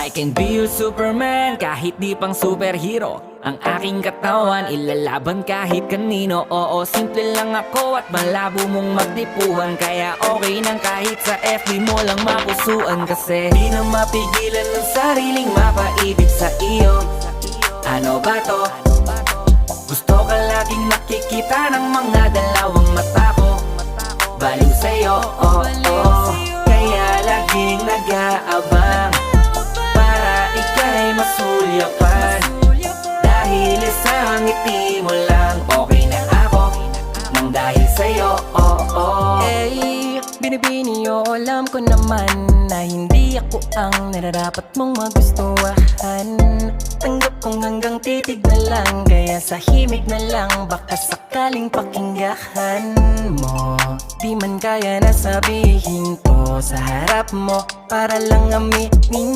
I can be your Superman kahit di pang superhero. Ang aking katawan ilalaban kahit kanino. Oo, simple lang ako at malabo mong magtipuhan. Kaya okay nang kahit sa FB mo lang mapusuan. Kasi di na mapigilan ng sariling mapaibig sa iyo. Ano ba to? Gusto ka laging nakikita ng mga dalawang mata ko. Baliw sa'yo, oh, oh. Kaya laging nag-aabang para ika'y masulyapan. Dahil isang ngiti mo lang, okay na ako nang dahil sa'yo, oh, oh. Hey, binibini o alam ko naman na hindi ako ang nararapat mong magustuhan. Tanggap kong hanggang titig na lang, kaya sa himig na lang baka sakaling pakinggan mo. Di man kaya na sabihin to sa harap mo, para lang aminin